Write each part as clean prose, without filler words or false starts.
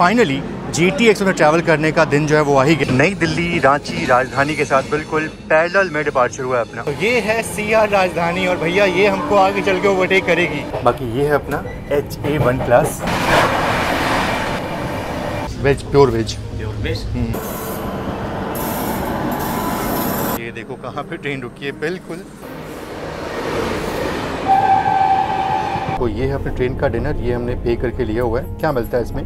Finally GT express में travel करने का दिन जो है वो आ ही गया। नई दिल्ली रांची राजधानी के साथ बिल्कुल पैरेलल में डिपार्चर हुआ है अपना। तो ये है CR राजधानी और भैया ये हमको आगे चल के ओवरटेक करेगी। बाकी ये है अपना HA1 class veg, pure veg. ये देखो कहाँ पे ट्रेन रुकी है बिल्कुल। तो ये है अपने ट्रेन का डिनर, ये हमने पे करके लिया हुआ है। क्या मिलता है इसमें?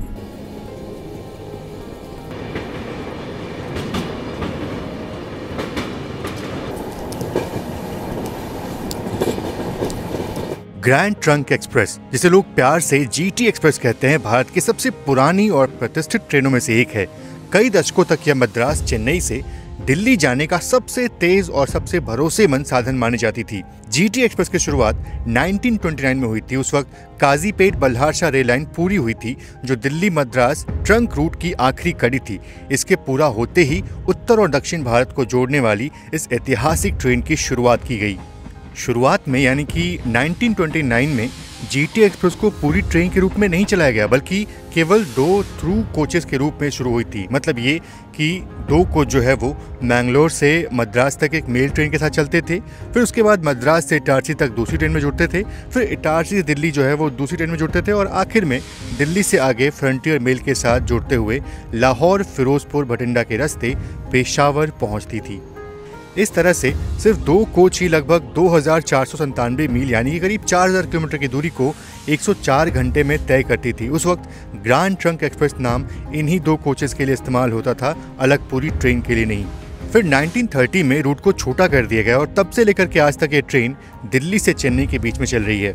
ग्रैंड ट्रंक एक्सप्रेस, जिसे लोग प्यार से GT एक्सप्रेस कहते हैं, भारत की सबसे पुरानी और प्रतिष्ठित ट्रेनों में से एक है। कई दशकों तक यह मद्रास चेन्नई से दिल्ली जाने का सबसे तेज और सबसे भरोसेमंद साधन मानी जाती थी। GT एक्सप्रेस की शुरुआत 1929 में हुई थी। उस वक्त काजीपेट बल्हारशाह रेल लाइन पूरी हुई थी, जो दिल्ली मद्रास ट्रंक रूट की आखिरी कड़ी थी। इसके पूरा होते ही उत्तर और दक्षिण भारत को जोड़ने वाली इस ऐतिहासिक ट्रेन की शुरुआत की गई। शुरुआत में यानी कि 1929 में GT एक्सप्रेस को पूरी ट्रेन के रूप में नहीं चलाया गया, बल्कि केवल 2 थ्रू कोचेस के रूप में शुरू हुई थी। मतलब ये कि 2 कोच जो है वो मैंगलोर से मद्रास तक एक मेल ट्रेन के साथ चलते थे, फिर उसके बाद मद्रास से इटारसी तक दूसरी ट्रेन में जुड़ते थे, फिर इटारसी से दिल्ली जो है वो दूसरी ट्रेन में जुड़ते थे और आखिर में दिल्ली से आगे फ्रंटियर मेल के साथ जुड़ते हुए लाहौर, फिरोजपुर, भटिंडा के रास्ते पेशावर पहुँचती थी। इस तरह से सिर्फ 2 कोच ही लगभग 2497 मील यानी कि करीब 4000 किलोमीटर की दूरी को 104 घंटे में तय करती थी। उस वक्त ग्रैंड ट्रंक एक्सप्रेस नाम इन्हीं 2 कोचेस के लिए इस्तेमाल होता था, अलग पूरी ट्रेन के लिए नहीं। फिर 1930 में रूट को छोटा कर दिया गया और तब से लेकर के आज तक ये ट्रेन दिल्ली से चेन्नई के बीच में चल रही है।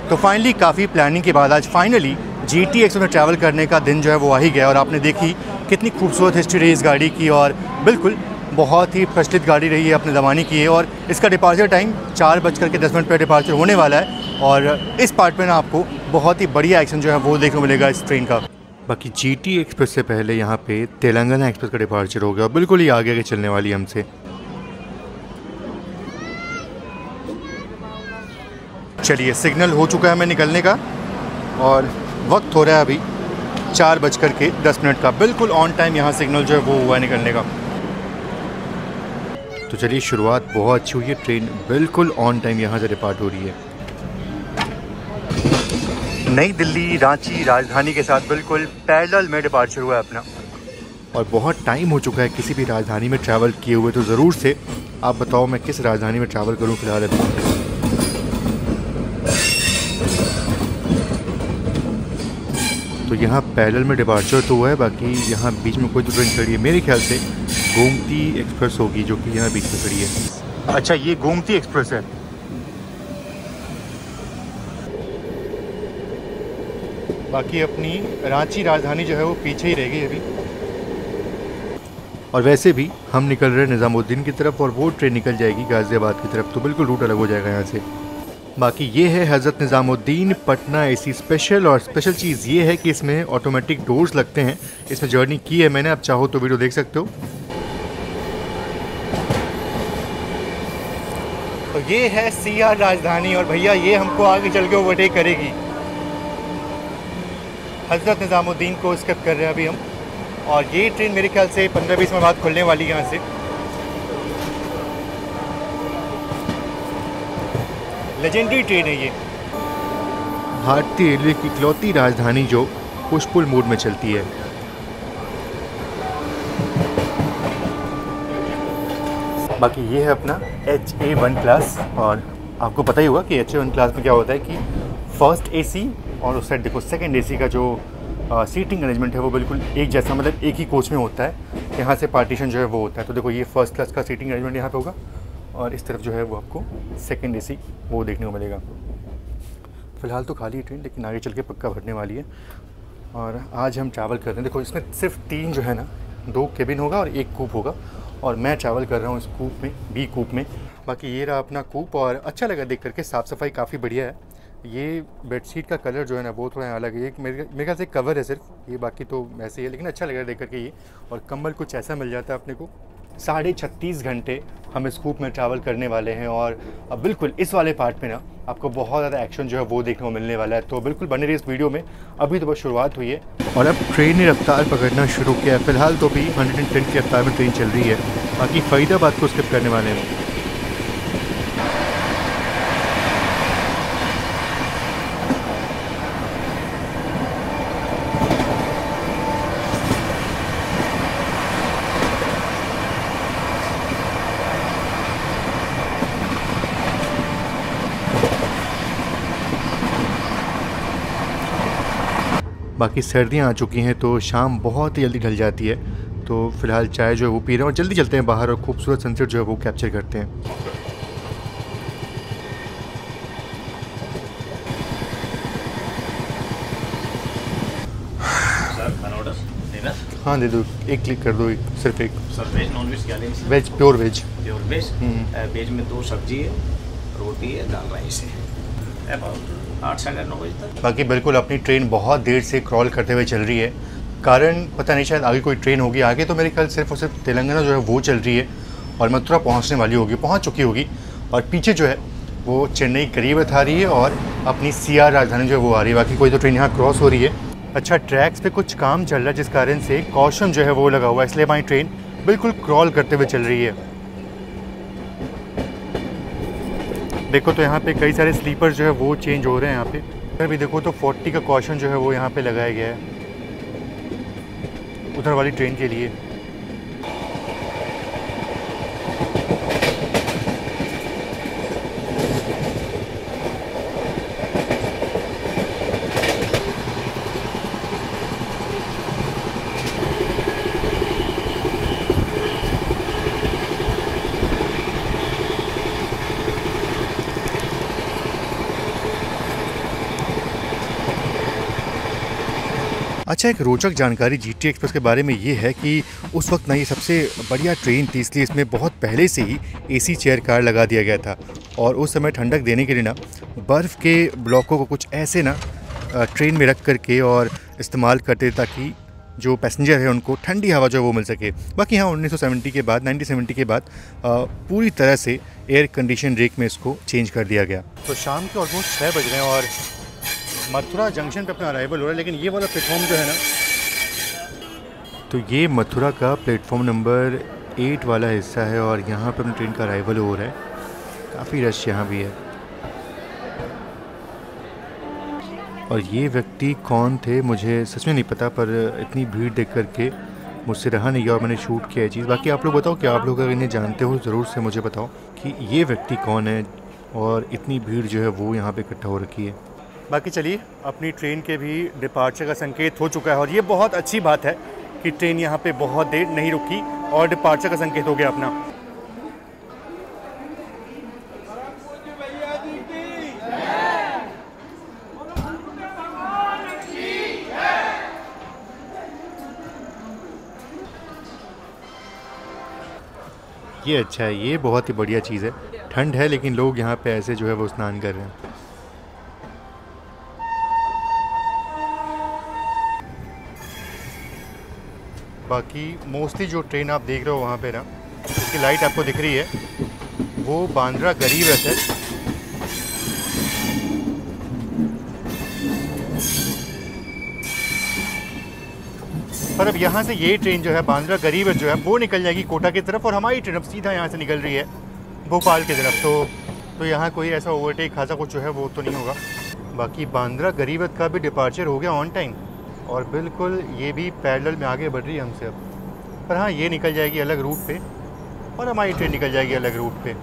तो फाइनली काफ़ी प्लानिंग के बाद आज फाइनली GT एक्सप्रेस में ट्रैवल करने का दिन जो है वो आ ही गया। और आपने देखी कितनी खूबसूरत हिस्ट्री रही इस गाड़ी की और बिल्कुल बहुत ही प्रचलित गाड़ी रही है, अपने ज़माने की है। और इसका डिपार्चर टाइम 4:10 पर डिपार्चर होने वाला है और इस पार्ट में ना आपको बहुत ही बढ़िया एक्शन जो है वो देखने को मिलेगा इस ट्रेन का। बाकी GT एक्सप्रेस से पहले यहाँ पे तेलंगाना एक्सप्रेस का डिपार्चर हो गया और बिल्कुल ही आगे आगे चलने वाली हमसे। चलिए सिग्नल हो चुका है हमें निकलने का और वक्त हो रहा है अभी 4:10 का। बिल्कुल ऑन टाइम यहाँ सिग्नल जो है वो हुआ है निकलने का। तो चलिए शुरुआत बहुत अच्छी हुई है, ट्रेन बिल्कुल ऑन टाइम यहाँ से डिपार्ट हो रही है। नई दिल्ली रांची राजधानी के साथ बिल्कुल पैरेलल में डिपार्चर हुआ है अपना। और बहुत टाइम हो चुका है किसी भी राजधानी में ट्रैवल किए हुए, तो ज़रूर से आप बताओ मैं किस राजधानी में ट्रैवल करूँ फिलहाल अभी। तो यहाँ पैरेलल में डिपार्चर तो हुआ है, बाकी यहाँ बीच में कोई तो ट्रेन खड़ी है, मेरे ख्याल से गोमती एक्सप्रेस होगी जो कि यहाँ बीच में खड़ी है। अच्छा ये गोमती एक्सप्रेस है। बाकी अपनी रांची राजधानी जो है वो पीछे ही रह गई अभी। और वैसे भी हम निकल रहे हैं निज़ामुद्दीन की तरफ और वो ट्रेन निकल जाएगी गाज़ियाबाद की तरफ, तो बिल्कुल रूट अलग हो जाएगा यहाँ से। बाकी ये है हज़रत निज़ामुद्दीन पटना AC स्पेशल। और स्पेशल चीज़ ये है कि इसमें ऑटोमेटिक डोर्स लगते हैं। इसमें जर्नी की है मैंने, आप चाहो तो वीडियो देख सकते हो। तो ये है CR राजधानी और भैया ये हमको आगे चल के ओवरटेक करेगी। हज़रत निज़ामुद्दीन को स्किप कर रहे हैं अभी हम और ये ट्रेन मेरे ख्याल से 15-20 मिनट बाद खुलने वाली है यहाँ से। लेजेंडरी ट्रेन है ये। भारतीय रेलवे की इकलौती राजधानी जो पुश पुल मोड में चलती है। बाकी ये है अपना HA1 क्लास और आपको पता ही होगा कि HA1 क्लास में क्या होता है कि फर्स्ट AC और उस साइड देखो सेकंड AC का जो सीटिंग अरेंजमेंट है वो बिल्कुल एक जैसा, मतलब एक ही कोच में होता है। यहाँ से पार्टीशन जो है वो होता है। तो देखो ये फर्स्ट क्लास का सीटिंग अरेंजमेंट यहाँ पे होगा और इस तरफ जो है वो आपको सेकंड AC वो देखने को मिलेगा। फ़िलहाल तो खाली है ट्रेन, लेकिन आगे चल के पक्का भरने वाली है। और आज हम ट्रैवल कर रहे हैं, देखो इसमें सिर्फ 3 जो है ना, 2 केबिन होगा और 1 कूप होगा और मैं ट्रैवल कर रहा हूँ इस कूप में, B कूप में। बाकी ये रहा अपना कूप और अच्छा लगा देख करके, साफ़ सफाई काफ़ी बढ़िया है। ये बेडशीट का कलर जो है ना वो थोड़ा अलग है, मेरे ख्याल से कवर है सिर्फ ये, बाकी तो ऐसे ही है, लेकिन अच्छा लगा देख करके ये। और कंबल कुछ ऐसा मिल जाता है अपने को 36.5 घंटे हम इस कूप में ट्रैवल करने वाले हैं। और अब बिल्कुल इस वाले पार्ट में ना आपको बहुत ज़्यादा एक्शन जो है वो देखने को मिलने वाला है, तो बिल्कुल बने रहिए इस वीडियो में। अभी तो बस शुरुआत हुई है और अब ट्रेन ने रफ्तार पकड़ना शुरू किया है। फ़िलहाल तो भी 110 की रफ्तार में ट्रेन चल रही है, बाकी फ़रीदाबाद को स्किप करने वाले हैं। बाकी सर्दियाँ आ चुकी हैं तो शाम बहुत ही जल्दी ढल जाती है, तो फ़िलहाल चाय जो है वो पी रहे हैं और जल्दी चलते हैं बाहर और खूबसूरत सनसेट जो है वो कैप्चर करते हैं। सर खाना ऑर्डर देना? हाँ दे दो, एक क्लिक कर दो, सिर्फ एक। सर वेज नॉन वेज क्या लेंगे? Veg, pure veg. Pure veg. Veg में 2 सब्जी है, रोटी है, दाल राइस है। अबाउट 8 साढ़े 9 बजे तक। बाकी बिल्कुल अपनी ट्रेन बहुत देर से क्रॉल करते हुए चल रही है, कारण पता नहीं शायद आगे कोई ट्रेन होगी। आगे तो मेरे ख्याल सिर्फ और सिर्फ तेलंगाना जो है वो चल रही है और मथुरा पहुंचने वाली होगी, पहुंच चुकी होगी। और पीछे जो है वो चेन्नई करीब आ रही है और अपनी सीआर राजधानी जो है वो आ रही है। बाकी कोई तो ट्रेन यहाँ क्रॉस हो रही है। अच्छा, ट्रैक्स पे कुछ काम चल रहा है जिस कारण से कॉशन जो है वो लगा हुआ है, इसलिए हमारी ट्रेन बिल्कुल क्रॉल करते हुए चल रही है। देखो तो यहाँ पे कई सारे स्लीपर्स जो है वो चेंज हो रहे हैं। यहाँ पे अभी देखो तो 40 का कॉशन जो है वो यहाँ पे लगाया गया है उधर वाली ट्रेन के लिए। अच्छा, एक रोचक जानकारी जीटी एक्सप्रेस के बारे में ये है कि उस वक्त ना ये सबसे बढ़िया ट्रेन थी, इसलिए इसमें बहुत पहले से ही एसी चेयर कार लगा दिया गया था। और उस समय ठंडक देने के लिए ना बर्फ़ के ब्लॉकों को कुछ ऐसे ना ट्रेन में रख करके और इस्तेमाल करते ताकि जो पैसेंजर है उनको ठंडी हवा जो है वो मिल सके। बाकी हाँ 1970 के बाद 1970 के बाद पूरी तरह से एयर कंडीशन रेक में इसको चेंज कर दिया गया। तो शाम के ऑलमोस्ट 6 बज रहे हैं और मथुरा जंक्शन पे अपना अराइवल हो रहा है, लेकिन ये वाला प्लेटफॉर्म जो है ना, तो ये मथुरा का प्लेटफॉर्म नंबर 8 वाला हिस्सा है और यहाँ पे अपनी ट्रेन का अराइवल हो रहा है। काफ़ी रश यहाँ भी है। और ये व्यक्ति कौन थे मुझे सच में नहीं पता, पर इतनी भीड़ देख करके मुझसे रहा नहीं गया और मैंने शूट किया ये चीज़। बाकी आप लोग बताओ, क्या आप लोग अगर इन्हें जानते हो ज़रूर से मुझे बताओ कि ये व्यक्ति कौन है और इतनी भीड़ जो है वो यहाँ पे इकट्ठा हो रखी है। बाकी चलिए, अपनी ट्रेन के भी डिपार्चर का संकेत हो चुका है और ये बहुत अच्छी बात है कि ट्रेन यहाँ पे बहुत देर नहीं रुकी और डिपार्चर का संकेत हो गया अपना। ये अच्छा है, ये बहुत ही बढ़िया चीज़ है। ठंड है लेकिन लोग यहाँ पे ऐसे जो है वो स्नान कर रहे हैं। बाकी मोस्टली जो ट्रेन आप देख रहे हो वहाँ पे ना, उसकी लाइट आपको दिख रही है, वो बांद्रा गरीब रथ है। पर अब यहाँ से ये ट्रेन जो है बांद्रा गरीब रथ जो है वो निकल जाएगी कोटा की तरफ और हमारी ट्रेन अब सीधा यहाँ से निकल रही है भोपाल की तरफ। तो यहाँ कोई ऐसा ओवरटेक खासा कुछ जो है वो तो नहीं होगा। बाकी बांद्रा गरीब रथ का भी डिपार्चर हो गया ऑन टाइम और बिल्कुल ये भी पैरेलल में आगे बढ़ रही है हमसे अब। पर हाँ, ये निकल जाएगी अलग रूट पे और हमारी ट्रेन निकल जाएगी अलग रूट पे।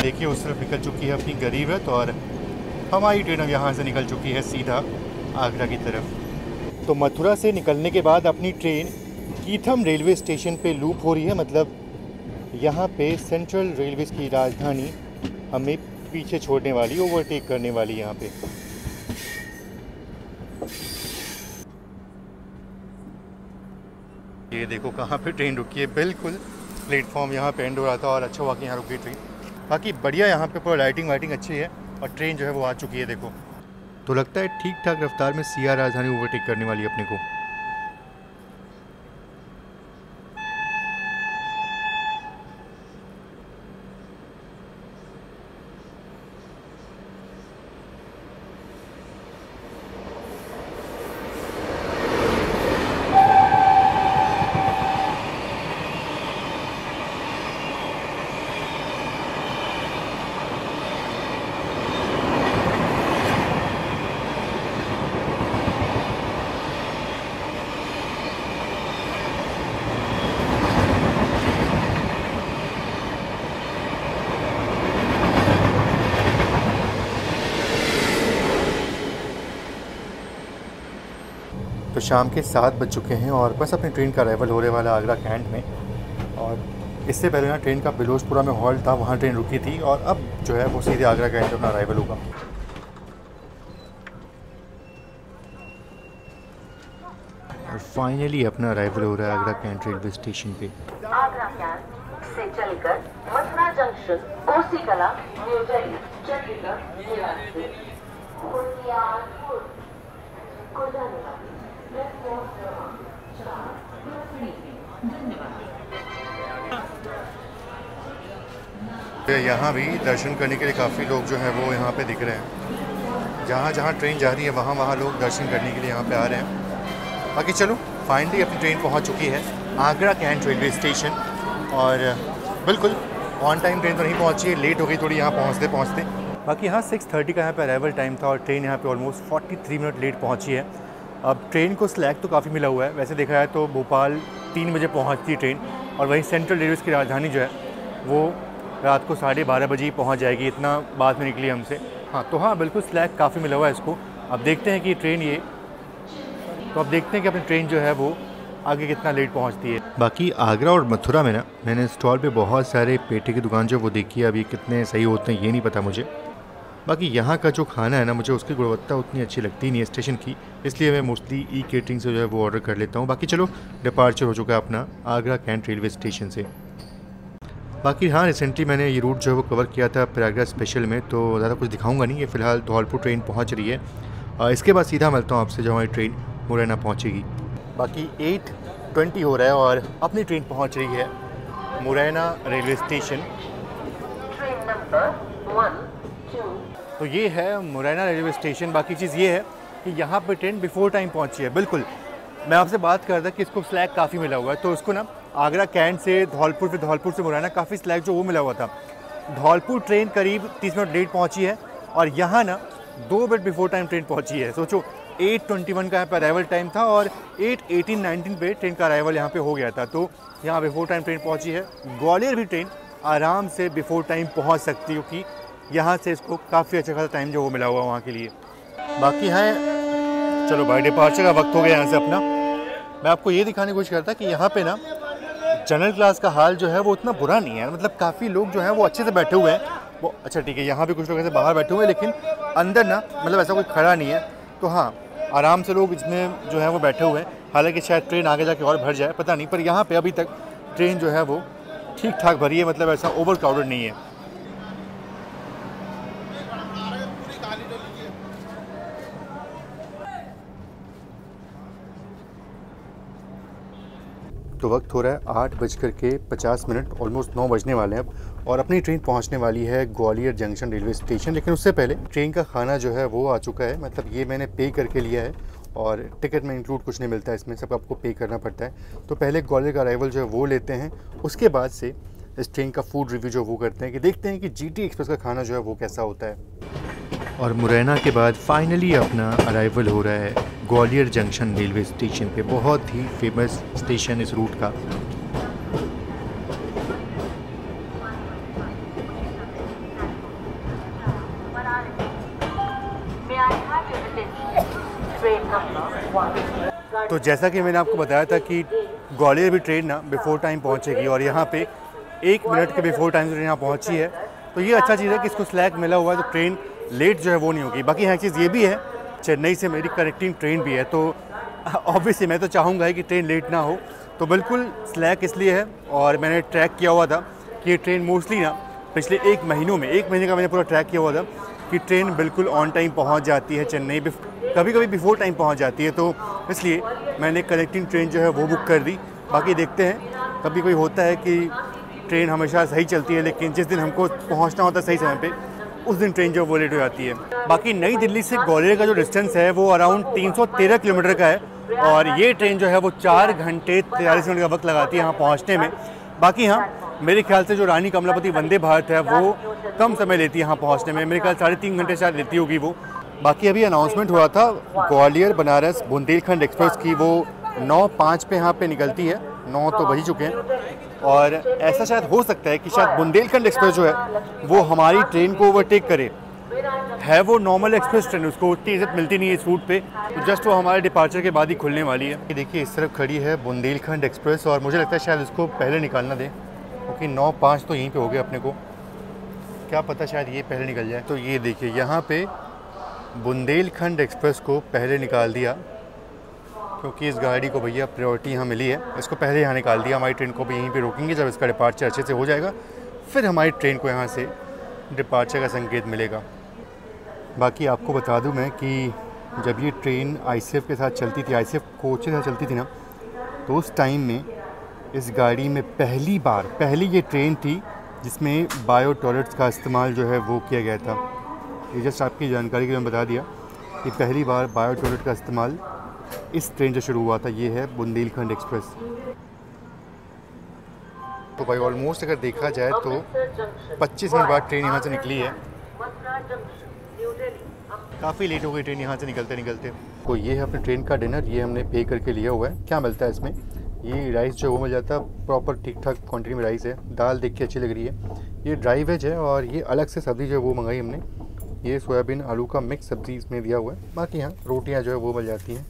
देखिए उस तरफ निकल चुकी है अपनी गरीब रथ और हमारी ट्रेन अब यहाँ से निकल चुकी है सीधा आगरा की तरफ। तो मथुरा से निकलने के बाद अपनी ट्रेन कीथम रेलवे स्टेशन पे लूप हो रही है, मतलब यहाँ पे सेंट्रल रेलवे की राजधानी हमें पीछे छोड़ने वाली, ओवरटेक करने वाली यहाँ पे। ये देखो कहाँ पे ट्रेन रुकी है, बिल्कुल प्लेटफॉर्म यहाँ पे एंड हो रहा था और अच्छा हुआ कि यहाँ रुक गई ट्रेन। बाकी बढ़िया, यहाँ पे पूरा लाइटिंग वाइटिंग अच्छी है और ट्रेन जो है वो आ चुकी है। देखो तो लगता है ठीक ठाक रफ्तार में सिया राजधानी ओवरटेक करने वाली है अपने को। तो शाम के 7 बज चुके हैं और बस अपनी ट्रेन का अराइवल होने वाला आगरा कैंट में। और इससे पहले ना ट्रेन का बिलोचपुरा में हॉल्ट था, वहाँ ट्रेन रुकी थी और अब जो है वो सीधे आगरा कैंट में अपना अराइवल होगा। और फाइनली अपना अराइवल हो रहा है आगरा कैंट रेलवे स्टेशन पे। आगरा कैंट से चलकर मथुरा जंक्शन, कोसीकला, न्यू दिल्ली, चंडीगढ़, बिलासपुर, खुशियारपुर को जाने वाली प्लेटफॉर्म क्रमांक 4 धन्यवाद। यहाँ भी दर्शन करने के लिए काफ़ी लोग जो हैं वो यहाँ पे दिख रहे हैं। जहाँ जहाँ ट्रेन जा रही है वहाँ वहाँ लोग दर्शन करने के लिए यहाँ पे आ रहे हैं। बाकी चलो फाइनली अपनी ट्रेन पहुँच चुकी है आगरा कैंट रेलवे स्टेशन और बिल्कुल ऑन टाइम ट्रेन तो नहीं पहुँची है, लेट हो गई थोड़ी यहाँ पहुँचते पहुँचते। बाकी हाँ 6:30 का यहाँ पे अराइवल टाइम था और ट्रेन यहाँ पे ऑलमोस्ट 43 मिनट लेट पहुँची है। अब ट्रेन को स्लैक तो काफ़ी मिला हुआ है, वैसे देखा जाए तो भोपाल 3 बजे पहुँचती है ट्रेन और वहीं सेंट्रल रेलवे की राजधानी जो है वो रात को 12:30 बजे ही पहुँच जाएगी, इतना बाद में निकली हमसे। हाँ तो हाँ बिल्कुल स्लैक काफ़ी मिला हुआ है इसको। अब देखते हैं कि ट्रेन अब देखते हैं कि अपनी ट्रेन जो है वो आगे कितना लेट पहुंचती है। बाकी आगरा और मथुरा में ना मैंने स्टॉल पे बहुत सारे पेठे की दुकान जो वो देखी है, अभी कितने सही होते हैं ये नहीं पता मुझे। बाकी यहाँ का जो खाना है ना मुझे उसकी गुणवत्ता उतनी अच्छी लगती नहीं है स्टेशन की, इसलिए मैं मोस्टली ई केटरिंग से जो है वो ऑर्डर कर लेता हूँ। बाकी चलो डिपार्चर हो चुका है अपना आगरा कैंट रेलवे स्टेशन से। बाकी हाँ रिसेंटली मैंने ये रूट जो है वो कवर किया था प्रयागराज स्पेशल में, तो ज़्यादा कुछ दिखाऊंगा नहीं। ये फ़िलहाल धौलपुर ट्रेन पहुँच रही है, इसके बाद सीधा मिलता हूँ आपसे जब हमारी ट्रेन मुरैना पहुँचेगी। बाकी 8:20 हो रहा है और अपनी ट्रेन पहुँच रही है Morena railway station. Train number 1, 2 तो ये है मुरैना रेलवे स्टेशन। बाकी चीज़ ये है कि यहाँ पे ट्रेन बिफोर टाइम पहुँची है। बिल्कुल मैं आपसे बात कर रहा था कि इसको स्लैक काफ़ी मिला हुआ है, तो उसको ना आगरा कैंट से धौलपुर, फिर धौलपुर से मुरैना काफ़ी स्लैक जो वो मिला हुआ था। धौलपुर ट्रेन करीब 30 मिनट लेट पहुँची है और यहाँ ना 2 मिनट बिफोर टाइम ट्रेन पहुँची है। सोचो 8:21 का यहाँ पर अराइवल टाइम था और 8:18-19 पे ट्रेन का अराइवल यहाँ पे हो गया था, तो यहाँ बिफोर टाइम ट्रेन पहुँची है। ग्वालियर भी ट्रेन आराम से बिफोर टाइम पहुँच सकती है क्योंकि यहाँ से इसको काफ़ी अच्छा खासा टाइम जो वो मिला हुआ वहाँ के लिए। बाकी है चलो भाई डिपार्चर का वक्त हो गया यहाँ से अपना। मैं आपको ये दिखाने की कोशिश करता कि यहाँ पे ना जनरल क्लास का हाल जो है वो उतना बुरा नहीं है, मतलब काफ़ी लोग जो हैं वो अच्छे से बैठे हुए हैं। वो अच्छा ठीक है, यहाँ पे कुछ लोग ऐसे बाहर बैठे हुए हैं लेकिन अंदर ना मतलब ऐसा कोई खड़ा नहीं है, तो हाँ आराम से लोग इसमें जो है वो बैठे हुए हैं। हालांकि शायद ट्रेन आगे जाके और भर जाए पता नहीं, पर यहाँ पे अभी तक ट्रेन जो है वो ठीक ठाक भरी है, मतलब ऐसा ओवर क्राउडेड नहीं है। तो वक्त हो रहा है 8:50, ऑलमोस्ट 9 बजने वाले हैं अब, और अपनी ट्रेन पहुंचने वाली है ग्वालियर जंक्शन रेलवे स्टेशन। लेकिन उससे पहले ट्रेन का खाना जो है वो आ चुका है, मतलब ये मैंने पे करके लिया है और टिकट में इंक्लूड कुछ नहीं मिलता है इसमें, सब आपको पे करना पड़ता है। तो पहले ग्वालियर का अराइवल जो है वो लेते हैं, उसके बाद से इस ट्रेन का फूड रिव्यू जो वो करते हैं कि देखते हैं कि जीटी एक्सप्रेस का खाना जो है वो कैसा होता है। और मुरैना के बाद फाइनली अपना अराइवल हो रहा है ग्वालियर जंक्शन रेलवे स्टेशन पे, बहुत ही फेमस स्टेशन इस रूट का। तो जैसा कि मैंने आपको बताया था कि ग्वालियर भी ट्रेन ना बिफोर टाइम पहुंचेगी और यहाँ पे 1 मिनट के बिफोर टाइम ट्रेन यहाँ पहुंची है। तो ये अच्छा चीज़ है कि इसको स्लैक मिला हुआ है तो ट्रेन लेट जो है वो नहीं होगी। बाकी हाँ चीज़ ये भी है, चेन्नई से मेरी कनेक्टिंग ट्रेन भी है, तो ऑब्वियसली मैं तो चाहूँगा कि ट्रेन लेट ना हो। तो बिल्कुल स्लैक इसलिए है, और मैंने ट्रैक किया हुआ था कि ये ट्रेन मोस्टली ना पिछले 1 महीने का मैंने पूरा ट्रैक किया हुआ था कि ट्रेन बिल्कुल ऑन टाइम पहुंच जाती है चेन्नई, कभी कभी बिफोर टाइम पहुंच जाती है। तो इसलिए मैंने कनेक्टिंग ट्रेन जो है वो बुक कर दी। बाकी देखते हैं, कभी कोई होता है कि ट्रेन हमेशा सही चलती है लेकिन जिस दिन हमको पहुंचना होता है सही समय पे उस दिन ट्रेन जो वो लेट हो जाती है। बाकी नई दिल्ली से ग्वालियर का जो डिस्टेंस है वो अराउंड 313 किलोमीटर का है और ये ट्रेन जो है वो 4 घंटे 43 मिनट का वक्त लगाती है यहाँ पहुँचने में। बाकी हाँ मेरे ख्याल से जो रानी कमलापति वंदे भारत है वो कम समय लेती है यहाँ पहुँचने में, मेरे ख्याल 3.5 घंटे शायद लेती होगी वो। बाकी अभी अनाउंसमेंट हुआ था ग्वालियर बनारस बुंदेलखंड एक्सप्रेस की, वो 9:05 पे यहाँ पे निकलती है, 9 तो बज ही चुके हैं। और ऐसा शायद हो सकता है कि शायद बुंदेलखंड एक्सप्रेस जो है वो हमारी ट्रेन को ओवरटेक करे। है वो नॉर्मल एक्सप्रेस ट्रेन, उसको उतनी इज्जत मिलती नहीं है इस रूट पे, तो जस्ट वो हमारे डिपार्चर के बाद ही खुलने वाली है। देखिए इस तरफ खड़ी है बुंदेलखंड एक्सप्रेस और मुझे लगता है शायद इसको पहले निकालना दें क्योंकि 9:05 तो यहीं पे हो गया अपने को, क्या पता शायद ये पहले निकल जाए। तो ये देखिए यहाँ पे बुंदेलखंड एक्सप्रेस को पहले निकाल दिया क्योंकि इस गाड़ी को भैया प्रायोरिटी यहाँ मिली है, इसको पहले यहाँ निकाल दिया। हमारी ट्रेन को भी यहीं पे रोकेंगे, जब इसका डिपार्चर अच्छे से हो जाएगा फिर हमारी ट्रेन को यहाँ से डिपार्चर का संकेत मिलेगा। बाकी आपको बता दूँ मैं कि जब ये ट्रेन ICF के साथ चलती थी, ICF कोच के साथ चलती थी ना, तो उस टाइम में इस गाड़ी में पहली ये ट्रेन थी जिसमें बायो टॉयलेट्स का इस्तेमाल जो है वो किया गया था। ये जस्ट आपकी जानकारी के लिए मैं बता दिया कि पहली बार बायो टॉयलेट का इस्तेमाल इस ट्रेन से शुरू हुआ था। ये है बुंदेलखंड एक्सप्रेस। तो भाई ऑलमोस्ट अगर देखा जाए तो 25 मिनट बाद ट्रेन यहाँ से निकली है, काफ़ी लेट हो गई ट्रेन यहाँ से निकलते। तो ये है अपने ट्रेन का डिनर, ये हमने पे करके लिया हुआ है। क्या मिलता है इसमें, ये राइस जो वो मिल जाता है प्रॉपर ठीक ठाक क्वांटिटी में राइस है, दाल देख के अच्छी लग रही है। ये ड्राई वेज है और ये अलग से सब्ज़ी जो है वो मंगाई हमने, ये सोयाबीन आलू का मिक्स सब्ज़ी इसमें दिया हुआ है। बाकी यहाँ रोटियाँ जो है वो मिल जाती हैं,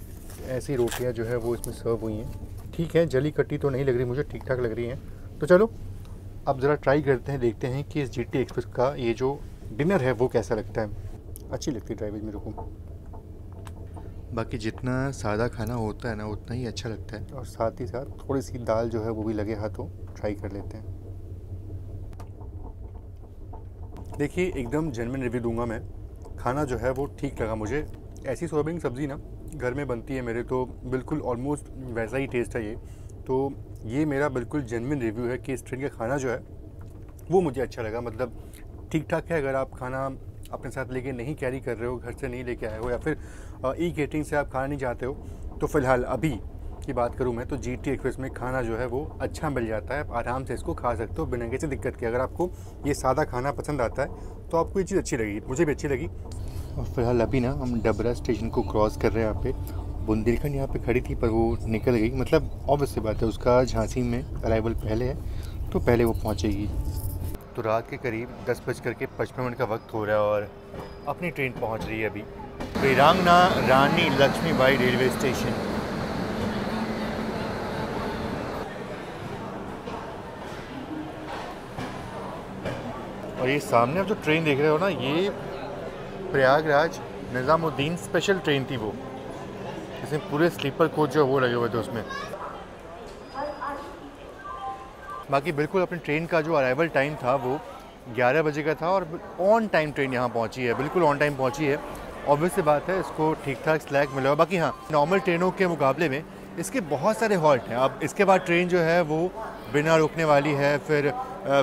ऐसी रोटियाँ जो है वो इसमें सर्व हुई हैं। ठीक है, जली कट्टी तो नहीं लग रही मुझे, ठीक ठाक लग रही हैं। तो चलो अब ज़रा ट्राई करते हैं, देखते हैं कि इस GT एक्सप्रेस का ये जो डिनर है वो कैसा लगता है। अच्छी लगती है ड्राई वेज मेरे को। बाकी जितना सादा खाना होता है ना उतना ही अच्छा लगता है, और साथ ही साथ थोड़ी सी दाल जो है वो भी लगे हाथों ट्राई कर लेते हैं। देखिए एकदम जेन्युइन रिव्यू दूंगा मैं, खाना जो है वो ठीक लगा मुझे। ऐसी सोयाबीन सब्ज़ी ना घर में बनती है मेरे, तो बिल्कुल ऑलमोस्ट वैसा ही टेस्ट है ये। तो ये मेरा बिल्कुल जेन्युइन रिव्यू है कि इस ट्रेन का खाना जो है वो मुझे अच्छा लगा। मतलब ठीक ठाक है, अगर आप खाना अपने साथ लेके नहीं कैरी कर रहे हो, घर से नहीं लेके आए हो, या फिर ई-केटरिंग से आप खाना नहीं चाहते हो, तो फ़िलहाल अभी की बात करूं मैं तो GT एक्सप्रेस में खाना जो है वो अच्छा मिल जाता है। आप आराम से इसको खा सकते हो बिना किसी दिक्कत के। अगर आपको ये सादा खाना पसंद आता है तो आपको ये चीज़ अच्छी लगी, मुझे भी अच्छी लगी। और फिलहाल अभी ना हम डबरा स्टेशन को क्रॉस कर रहे हैं। यहाँ पे बुंदेलखंड यहाँ पे खड़ी थी पर वो निकल गई, मतलब ऑब्वियस सी बात है उसका झांसी में अराइवल पहले है तो पहले वो पहुँचेगी। तो रात के करीब 10:55 का वक्त हो रहा है और अपनी ट्रेन पहुँच रही है अभी वीरांगना रानी लक्ष्मीबाई रेलवे स्टेशन। और ये सामने आप जो ट्रेन देख रहे हो ना, ये प्रयागराज निज़ामुद्दीन स्पेशल ट्रेन थी वो, जिसमें पूरे स्लीपर कोच जो है वो लगे हुए थे उसमें। बाकी बिल्कुल अपनी ट्रेन का जो अराइवल टाइम था वो 11 बजे का था और ऑन टाइम ट्रेन यहाँ पहुँची है, बिल्कुल ऑन टाइम पहुँची है। ऑब्वियस सी बात है इसको ठीक ठाक स्लैक मिला हुआ। बाकी हाँ, नॉर्मल ट्रेनों के मुकाबले में इसके बहुत सारे हॉल्ट हैं। अब इसके बाद ट्रेन जो है वो बिना रुकने वाली है, फिर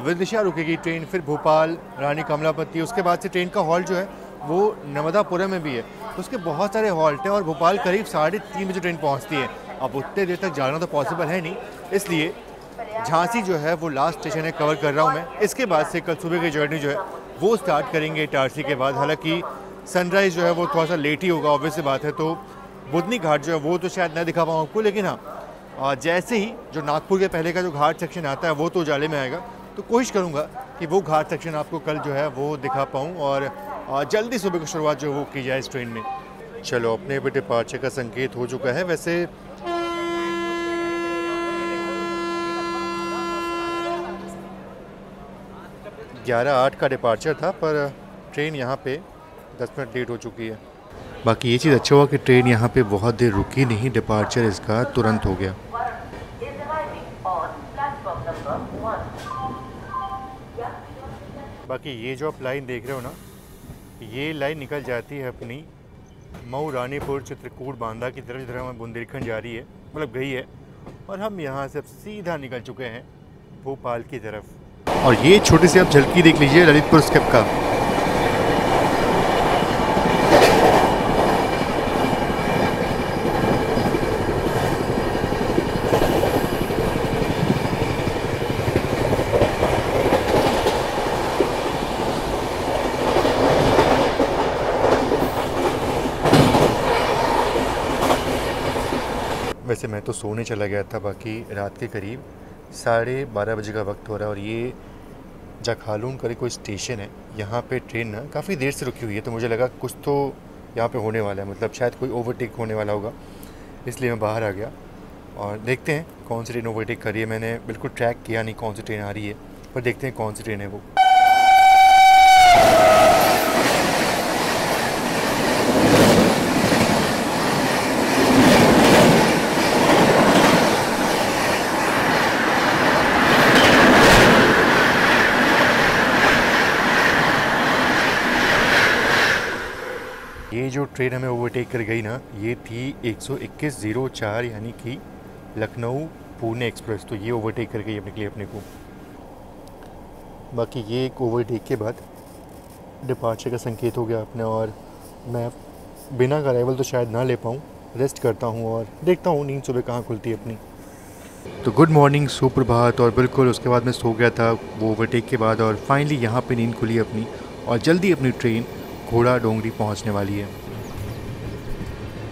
विदिशा रुकेगी ट्रेन, फिर भोपाल रानी कमलापति, उसके बाद से ट्रेन का हॉल्ट जो है वो नर्मदापुरम में भी है। तो उसके बहुत सारे हॉल्ट हैं और भोपाल करीब 3:30 बजे ट्रेन पहुँचती है। अब उतने देर तक जाना तो पॉसिबल है नहीं, इसलिए झांसी जो है वो लास्ट स्टेशन है, कवर कर रहा हूँ मैं। इसके बाद से कल सुबह की जर्नी जो है वो स्टार्ट करेंगे इटारसी के बाद। हालांकि सनराइज़ जो है वो थोड़ा सा लेट ही होगा, ऑब्वियस सी बात है। तो बुधनी घाट जो है वो तो शायद ना दिखा पाऊँ आपको, लेकिन हाँ जैसे ही जो नागपुर के पहले का जो घाट सेक्शन आता है वो तो उजाले में आएगा, तो कोशिश करूँगा कि वो घाट सेक्शन आपको कल जो है वो दिखा पाऊँ और जल्दी सुबह की शुरुआत जो वो की जाए इस ट्रेन में। चलो अपने भी डिपार्चर का संकेत हो चुका है। वैसे 11:08 का डिपार्चर था, पर ट्रेन यहाँ पे 10 मिनट लेट हो चुकी है। बाकी ये चीज़ अच्छा हुआ कि ट्रेन यहाँ पे बहुत देर रुकी नहीं, डिपार्चर इसका तुरंत हो गया। is arriving on platform number 1. बाकी ये जो आप लाइन देख रहे हो ना, ये लाइन निकल जाती है अपनी मऊ रानीपुर चित्रकूट बांदा की तरफ, जिधर हमें बुंदेलखंड जा रही है, मतलब गई है। और हम यहाँ से अब सीधा निकल चुके हैं भोपाल की तरफ। और ये छोटी सी आप झलकी देख लीजिए ललितपुर स्किप का। वैसे मैं तो सोने चला गया था, बाकी रात के करीब 12:30 बजे का वक्त हो रहा है। और ये जाखालून करे कोई स्टेशन है, यहाँ पे ट्रेन ना काफ़ी देर से रुकी हुई है, तो मुझे लगा कुछ तो यहाँ पे होने वाला है, मतलब शायद कोई ओवरटेक होने वाला होगा, इसलिए मैं बाहर आ गया। और देखते हैं कौन सी ट्रेन ओवरटेक कर रही है। मैंने बिल्कुल ट्रैक किया नहीं कौन सी ट्रेन आ रही है, पर देखते हैं कौन सी ट्रेन है वो। ये जो ट्रेन हमें ओवरटेक कर गई ना, ये थी 121:04, यानी कि लखनऊ पुणे एक्सप्रेस। तो ये ओवरटेक कर गई निकली अपने को। बाकी ये एक ओवरटेक के बाद डिपार्चर का संकेत हो गया अपने, और मैं बिना अराइवल तो शायद ना ले पाऊँ, रेस्ट करता हूँ और देखता हूँ नींद सुबह कहाँ खुलती है अपनी। तो गुड मॉर्निंग, सुप्रभात। और बिल्कुल उसके बाद मैं सो गया था वो ओवरटेक के बाद, और फाइनली यहाँ पे नींद खुली अपनी, और जल्दी अपनी ट्रेन घोड़ा डोंगरी पहुँचने वाली है।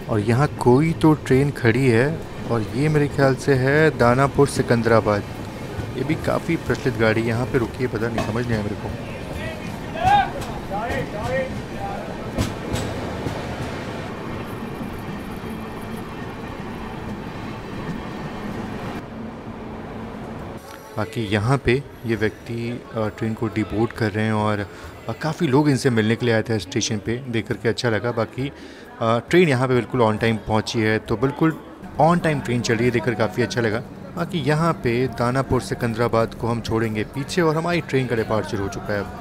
और यहाँ कोई तो ट्रेन खड़ी है, और ये मेरे ख्याल से है दानापुर सिकंदराबाद। ये भी काफ़ी प्रचलित गाड़ी यहाँ पे रुकी है, पता नहीं, समझ नहीं आया मेरे को। बाकी यहाँ पे ये व्यक्ति ट्रेन को डिबोर्ड कर रहे हैं, और काफ़ी लोग इनसे मिलने के लिए आए थे स्टेशन पे, देख करके अच्छा लगा। बाकी ट्रेन यहाँ पे बिल्कुल ऑन टाइम पहुँची है, तो बिल्कुल ऑन टाइम ट्रेन चल रही है, देखकर काफ़ी अच्छा लगा। बाकी यहाँ पे दानापुर सिकंदराबाद को हम छोड़ेंगे पीछे, और हमारी ट्रेन का डिपार्चर हो चुका है अब।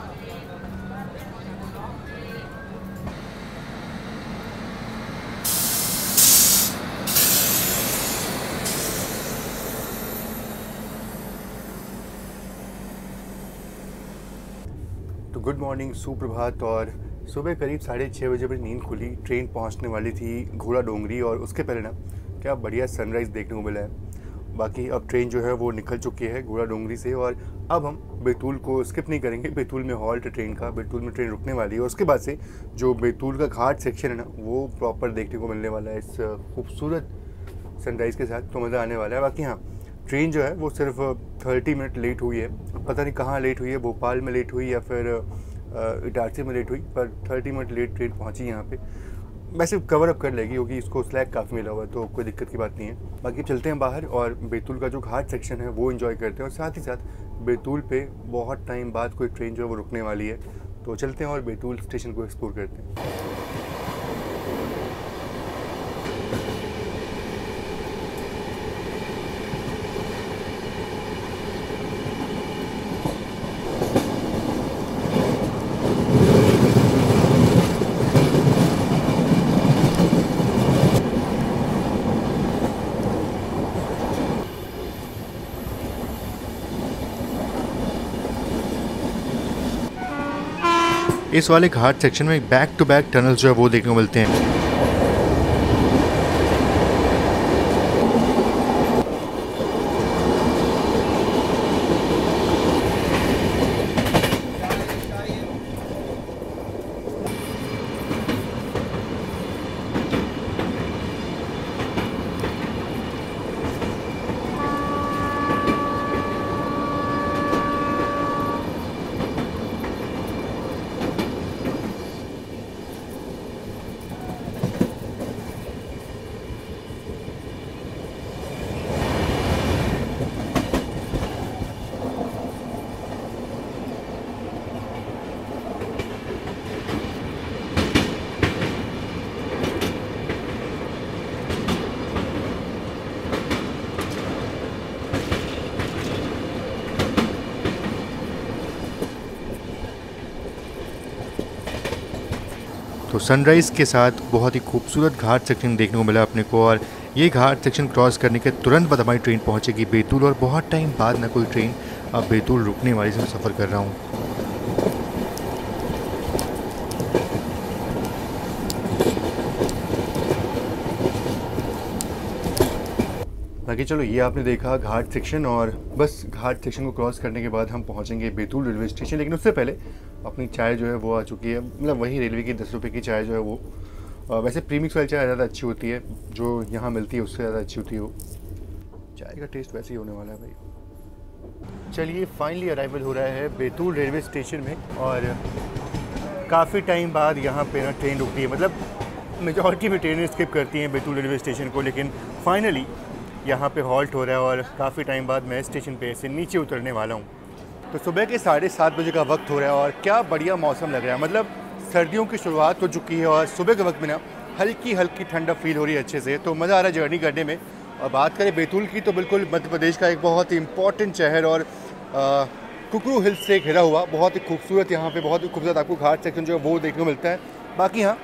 तो गुड मॉर्निंग, सुप्रभात। और सुबह करीब 6:30 बजे मेरी नींद खुली। ट्रेन पहुंचने वाली थी घोड़ा डोंगरी, और उसके पहले ना क्या बढ़िया सनराइज़ देखने को मिला है। बाकी अब ट्रेन जो है वो निकल चुकी है घोड़ा डोंगरी से, और अब हम बैतूल को स्किप नहीं करेंगे। बैतूल में हॉल्ट ट्रेन का, बैतूल में ट्रेन रुकने वाली है, और उसके बाद से जो बैतूल का घाट सेक्शन है ना, वो प्रॉपर देखने को मिलने वाला है इस खूबसूरत सनराइज़ के साथ, तो मज़ा आने वाला है। बाकी हाँ, ट्रेन जो है वो सिर्फ 30 मिनट लेट हुई है, पता नहीं कहाँ लेट हुई है, भोपाल में लेट हुई या फिर इटारसी में लेट हुई, पर 30 मिनट लेट ट्रेन पहुँची यहाँ पे। वैसे कवर अप कर लेगी, क्योंकि इसको स्लैक काफ़ी मिला हुआ है, तो कोई दिक्कत की बात नहीं है। बाकी चलते हैं बाहर, और बैतूल का जो घाट सेक्शन है वो एंजॉय करते हैं, और साथ ही साथ बैतूल पे बहुत टाइम बाद कोई ट्रेन जो है वो रुकने वाली है, तो चलते हैं और बैतूल स्टेशन को एक्सप्लोर करते हैं। इस वाले घाट सेक्शन में बैक टू बैक टनल्स जो है वो देखने को मिलते हैं। तो सनराइज़ के साथ बहुत ही खूबसूरत घाट सेक्शन देखने को मिला अपने को, और ये घाट सेक्शन क्रॉस करने के तुरंत बाद हमारी ट्रेन पहुंचेगी बैतूल, और बहुत टाइम बाद ना कोई ट्रेन अब बैतूल रुकने वाली से मैं सफ़र कर रहा हूँ। बाकी चलो, ये आपने देखा घाट सेक्शन, और बस घाट सेक्शन को क्रॉस करने के बाद हम पहुंचेंगे बैतूल रेलवे स्टेशन। लेकिन उससे पहले अपनी चाय जो है वो आ चुकी है, मतलब वही रेलवे की 10 रुपये की चाय जो है वो वैसे प्रीमिक्स वाली चाय ज़्यादा अच्छी होती है, जो यहाँ मिलती है उससे ज़्यादा अच्छी होती है वो चाय का टेस्ट वैसे ही होने वाला है भाई। चलिए, फाइनली अराइवल हो रहा है बैतूल रेलवे स्टेशन में, और काफ़ी टाइम बाद यहाँ पे ना ट्रेन रुकती है। मतलब मेजॉरिटी में ट्रेनें स्किप करती हैं बैतूल रेलवे स्टेशन को, लेकिन फाइनली यहाँ पे हॉल्ट हो रहा है, और काफ़ी टाइम बाद मैं स्टेशन पे से नीचे उतरने वाला हूँ। तो सुबह के 7:30 बजे का वक्त हो रहा है, और क्या बढ़िया मौसम लग रहा है। मतलब सर्दियों की शुरुआत हो चुकी है, और सुबह के वक्त में ना हल्की हल्की ठंडा फील हो रही है अच्छे से, तो मज़ा आ रहा है जर्नी करने में। और बात करें बैतूल की, तो बिल्कुल मध्य प्रदेश का एक बहुत ही इम्पॉर्टेंट शहर, और कुकरू हिल्स से घिरा हुआ बहुत ही खूबसूरत, यहाँ पे बहुत ही खूबसूरत आपको घाट सेक्शन जो है वो देखने को मिलता है। बाकी हाँ,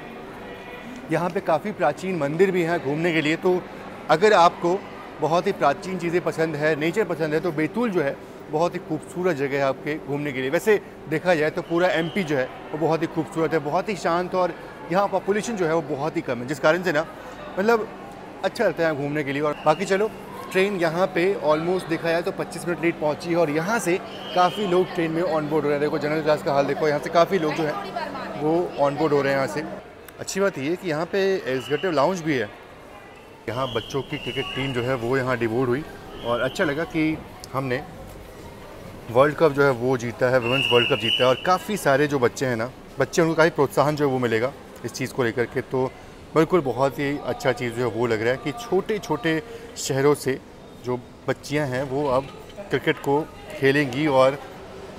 यहाँ पे काफ़ी प्राचीन मंदिर भी हैं घूमने के लिए, तो अगर आपको बहुत ही प्राचीन चीज़ें पसंद है, नेचर पसंद है, तो बैतूल जो है बहुत ही खूबसूरत जगह है आपके घूमने के लिए। वैसे देखा जाए तो पूरा एमपी जो है वो बहुत ही खूबसूरत है, बहुत ही शांत, और यहाँ पॉपुलेशन जो है वो बहुत ही कम है, जिस कारण से ना मतलब अच्छा लगता है यहाँ घूमने के लिए। और बाकी चलो, ट्रेन यहाँ पे ऑलमोस्ट देखा जाए तो 25 मिनट लेट पहुँची है, और यहाँ से काफ़ी लोग ट्रेन में ऑन बोर्ड हो रहे हैं। देखो जनरल क्लास का हाल देखो, यहाँ से काफ़ी लोग जो है वो ऑन बोर्ड हो रहे हैं यहाँ से। अच्छी बात ये है कि यहाँ पे एग्जीक्यूटिव लाउंज भी है। यहाँ बच्चों की क्रिकेट टीम जो है वो यहाँ डिवोर्ड हुई, और अच्छा लगा कि हमने वर्ल्ड कप जो है वो जीता है, वुमेंस वर्ल्ड कप जीता है, और काफ़ी सारे जो बच्चे हैं ना, बच्चे उनको काफ़ी प्रोत्साहन जो है वो मिलेगा इस चीज़ को लेकर के। तो बिल्कुल बहुत ही अच्छा चीज़ जो है वो लग रहा है कि छोटे छोटे शहरों से जो बच्चियाँ हैं वो अब क्रिकेट को खेलेंगी, और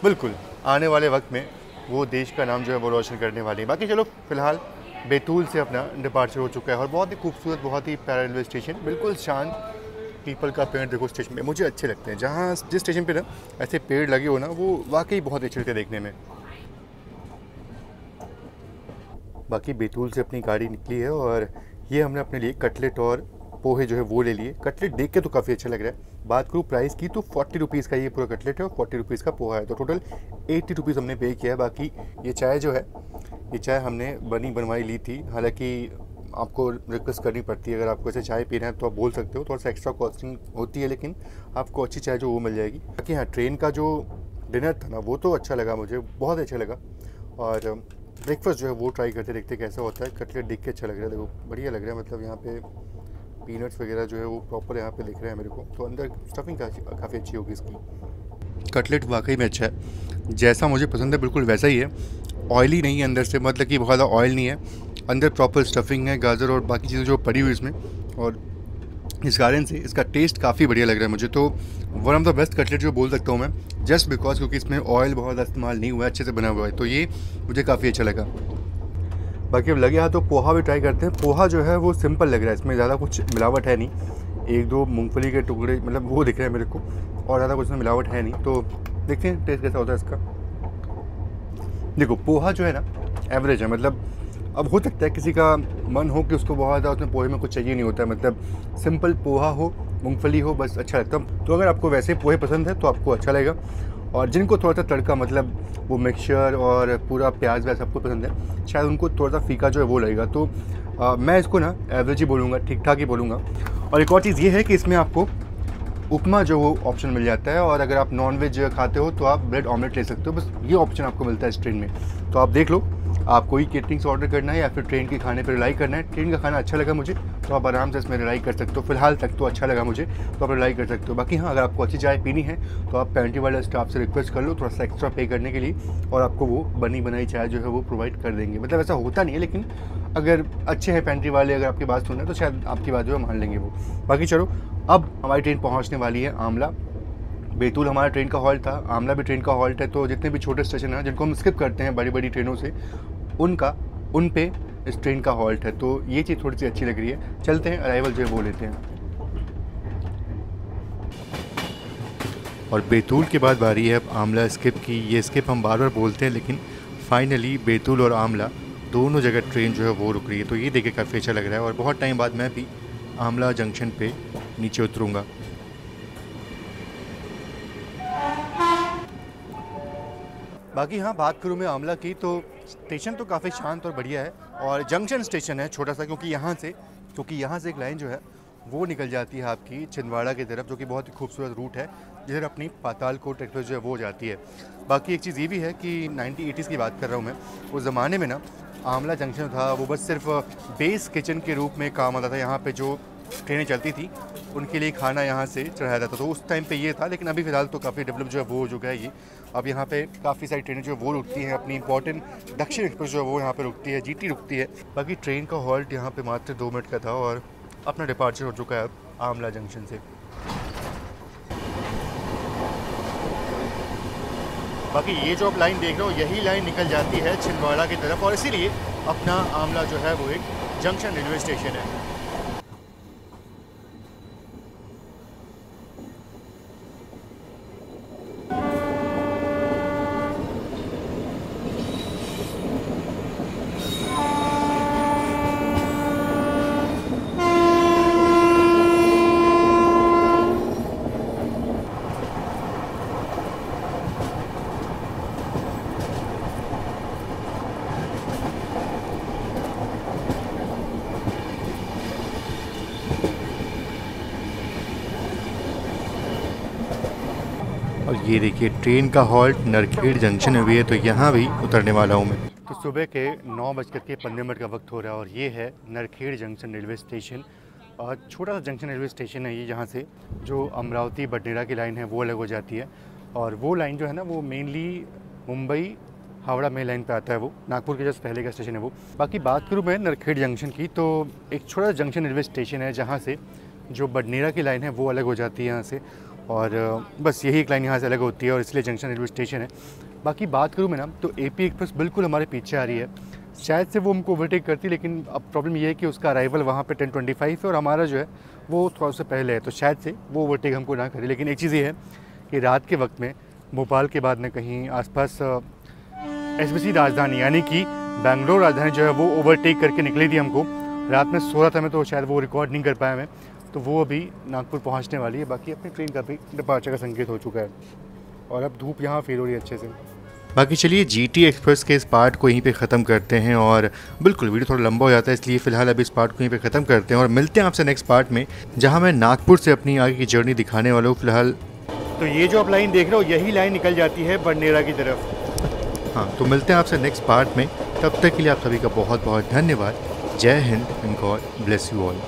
बिल्कुल आने वाले वक्त में वो देश का नाम जो है वो रोशन करने वाली है। बाकी चलो, फ़िलहाल बैतूल से अपना डिपार्चर हो चुका है, और बहुत ही खूबसूरत, बहुत ही प्यारा रेलवे स्टेशन, बिल्कुल शांत। पीपल का पेड़ देखो स्टेशन पे, मुझे अच्छे लगते हैं जहाँ जिस स्टेशन पे ना ऐसे पेड़ लगे हो ना, वो वाकई बहुत अच्छे लगते हैं देखने में। बाकी बैतूल से अपनी गाड़ी निकली है, और ये हमने अपने लिए कटलेट और पोहे जो है वो ले लिए। कटलेट देख के तो काफ़ी अच्छा लग रहा है। बात करूँ प्राइस की, तो 40 रुपीज़ का ये पूरा कटलेट है, और 40 रुपीज़ का पोहा है, तो टोटल 80 रुपीज़ हमने पे किया है। बाकी ये चाय जो है, ये चाय हमने बनी बनवाई ली थी, हालांकि आपको रिक्वेस्ट करनी पड़ती है, अगर आपको ऐसे चाय पीना है तो आप बोल सकते हो, थोड़ा सा एक्स्ट्रा कॉस्टिंग होती है, लेकिन आपको अच्छी चाय जो वो मिल जाएगी। बाकी हाँ, ट्रेन का जो डिनर था ना वो तो अच्छा लगा, मुझे बहुत अच्छा लगा, और ब्रेकफास्ट जो है वो ट्राई करते देखते कैसा होता है। कटलेट देख के अच्छा लग रहा है, देखो बढ़िया लग रहा है, मतलब यहाँ पे पीनट्स वगैरह जो है वो प्रॉपर यहाँ पे दिख रहे हैं मेरे को, तो अंदर स्टफिंग काफ़ी अच्छी होगी इसकी। कटलेट वाकई में अच्छा है, जैसा मुझे पसंद है बिल्कुल वैसा ही है। ऑयली नहीं है अंदर से, मतलब कि बहुत ज़्यादा ऑयल नहीं है, अंदर प्रॉपर स्टफिंग है, गाजर और बाकी चीज़ें जो पड़ी हुई इसमें, और इस कारण से इसका टेस्ट काफ़ी बढ़िया लग रहा है मुझे। तो one of the best cutlet जो बोल सकता हूँ मैं, जस्ट बिकॉज क्योंकि इसमें ऑयल बहुत ज़्यादा इस्तेमाल नहीं हुआ है, अच्छे से बना हुआ है, तो ये मुझे काफ़ी अच्छा लगा। बाकी अब लगे हाथ तो पोहा भी ट्राई करते हैं। पोहा जो है वो सिंपल लग रहा है, इसमें ज़्यादा कुछ मिलावट है नहीं, 1-2 मूंगफली के टुकड़े मतलब वो दिख रहे हैं मेरे को, और ज़्यादा कुछ में मिलावट है नहीं, तो देखते हैं टेस्ट कैसा होता है इसका। देखो पोहा जो है ना एवरेज है, मतलब अब हो सकता है किसी का मन हो कि उसको बहुत ज़्यादा उसमें पोहे में कुछ चाहिए नहीं होता है, मतलब सिंपल पोहा हो, मूंगफली हो, बस अच्छा लगता है। तो अगर आपको वैसे पोहे पसंद है तो आपको अच्छा लगेगा, और जिनको थोड़ा सा तड़का मतलब वो मिक्सचर और पूरा प्याज व्याज सबको पसंद है, शायद उनको थोड़ा सा फीका जो है वो लगेगा। तो मैं इसको ना एवरेज ही बोलूँगा, ठीक ठाक ही बोलूँगा। और एक और चीज़ ये है कि इसमें आपको उपमा जो वो ऑप्शन मिल जाता है, और अगर आप नॉनवेज खाते हो तो आप ब्रेड ऑमलेट ले सकते हो, बस ये ऑप्शन आपको मिलता है इस ट्रेन में। तो आप देख लो आपको ही केटरिंग से ऑर्डर करना है या फिर ट्रेन के खाने पर रिलाई करना है। ट्रेन का खाना अच्छा लगा मुझे, तो आप आराम से इसमें रिलाई कर सकते हो, फिलहाल तक तो अच्छा लगा मुझे, तो आप रिलाई कर सकते हो। बाकी हाँ, अगर आपको अच्छी चाय पीनी है तो आप पेंट्री वाले स्टाफ से रिक्वेस्ट कर लो थोड़ा सा एक्स्ट्रा पे करने के लिए, और आपको वो बनी बनाई चाय जो है वो प्रोवाइड कर देंगे। मतलब ऐसा होता नहीं है, लेकिन अगर अच्छे हैं पेंट्री वाले, अगर आपकी बात सुन रहे हैं तो शायद आपकी बात जो है मान लेंगे वो। बाकी चलो, अब हमारी ट्रेन पहुँचने वाली है आमला। बैतूल हमारा ट्रेन का हॉल्ट था, आमला भी ट्रेन का हॉल्ट है, तो जितने भी छोटे स्टेशन हैं जिनको हम स्किप करते हैं बड़ी बड़ी ट्रेनों से, उन पे इस ट्रेन का हॉल्ट है, तो ये चीज़ थोड़ी सी अच्छी लग रही है। चलते हैं अराइवल जो है वो लेते हैं। और बैतूल के बाद बारी है अब आमला स्किप की। ये स्किप हम बार बार बोलते हैं, लेकिन फाइनली बैतूल और आमला दोनों जगह ट्रेन जो है वो रुक रही है, तो ये देख के काफ़ी अच्छा लग रहा है। और बहुत टाइम बाद मैं भी आमला जंक्शन पे नीचे उतरूँगा। बाकी हाँ, बात करूँ मैं आमला की, तो स्टेशन तो काफ़ी शांत और बढ़िया है। और जंक्शन स्टेशन है छोटा सा, क्योंकि यहाँ से एक लाइन जो है वो निकल जाती है आपकी छिंदवाड़ा की तरफ, जो कि बहुत ही खूबसूरत रूट है जिधर अपनी पातालकोट एक्सप्रेस जो है वो जाती है। बाकी एक चीज़ ये भी है कि 1980s की बात कर रहा हूँ मैं, उस ज़माने में ना आमला जंक्शन था वो बस सिर्फ बेस किचन के रूप में काम आता था। यहाँ पे जो ट्रेनें चलती थी उनके लिए खाना यहाँ से चढ़ाया जाता था, तो उस टाइम पे ये था। लेकिन अभी फ़िलहाल तो काफ़ी डेवलप जो है वो हो चुका है ये। अब यहाँ पे काफ़ी सारी ट्रेनें जो है वो रुकती हैं, अपनी इंपॉर्टेंट दक्षिण एक्सप्रेस जो है वो यहाँ पे रुकती है, जीटी रुकती है। बाकी ट्रेन का हॉल्ट यहाँ पे मात्र 2 मिनट का था और अपना डिपार्चर हो चुका है अब आमला जंक्शन से। बाकी ये जो आप लाइन देख रहे हो, यही लाइन निकल जाती है छिंदवाड़ा की तरफ, और इसीलिए अपना आमला जो है वो एक जंक्शन रेलवे स्टेशन है। और ये देखिए ट्रेन का हॉल्ट नरखेड़ जंक्शन में भी है, तो यहाँ भी उतरने वाला हूँ मैं। तो सुबह के 9:15 का वक्त हो रहा है और ये है नरखेड़ जंक्शन रेलवे स्टेशन। और छोटा सा जंक्शन रेलवे स्टेशन है ये, जहाँ से जो अमरावती बडनेरा की लाइन है वो अलग हो जाती है। और वो लाइन जो है ना वो mainly Mumbai Howrah main line पे आता है, वो नागपुर के जस्ट पहले का स्टेशन है वो। बाकी बात करूँ मैं नरखेड़ जंक्शन की, तो एक छोटा सा जंक्शन रेलवे स्टेशन है जहाँ से जो बडनेरा की लाइन है वो अलग हो जाती है यहाँ से, और बस यही एक लाइन यहाँ से अलग होती है और इसलिए जंक्शन रेलवे स्टेशन है। बाकी बात करूँ मैं ना, तो एपी एक्सप्रेस बिल्कुल हमारे पीछे आ रही है। शायद से वो हमको ओवरटेक करती, लेकिन अब प्रॉब्लम ये है कि उसका अराइवल वहाँ पे 10:25 है और हमारा जो है वो थोड़ा सा पहले है, तो शायद से वो ओवरटेक हमको ना करे। लेकिन एक चीज़ ये है कि रात के वक्त में भोपाल के बाद में कहीं आसपास एसबीसी राजधानी यानी कि बेंगलोर राजधानी जो है वो ओवरटेक करके निकली थी हमको। रात में सो रहा था मैं, तो शायद वो रिकॉर्ड नहीं कर पाया मैं। तो वो अभी नागपुर पहुंचने वाली है। बाकी अपनी ट्रेन का भी डिपार्चर का संकेत हो चुका है और अब धूप यहाँ फेर हो रही है अच्छे से। बाकी चलिए जीटी एक्सप्रेस के इस पार्ट को यहीं पे ख़त्म करते हैं, और बिल्कुल वीडियो थोड़ा लंबा हो जाता है इसलिए फ़िलहाल अभी इस पार्ट को यहीं पे ख़त्म करते हैं और मिलते हैं आपसे नेक्स्ट पार्ट में, जहाँ मैं नागपुर से अपनी आगे की जर्नी दिखाने वाला हूँ। फ़िलहाल तो ये जो आप लाइन देख रहे हो यही लाइन निकल जाती है बडनेरा की तरफ। हाँ, तो मिलते हैं आपसे नेक्स्ट पार्ट में। तब तक के लिए आप सभी का बहुत बहुत धन्यवाद। जय Hind and God bless you all.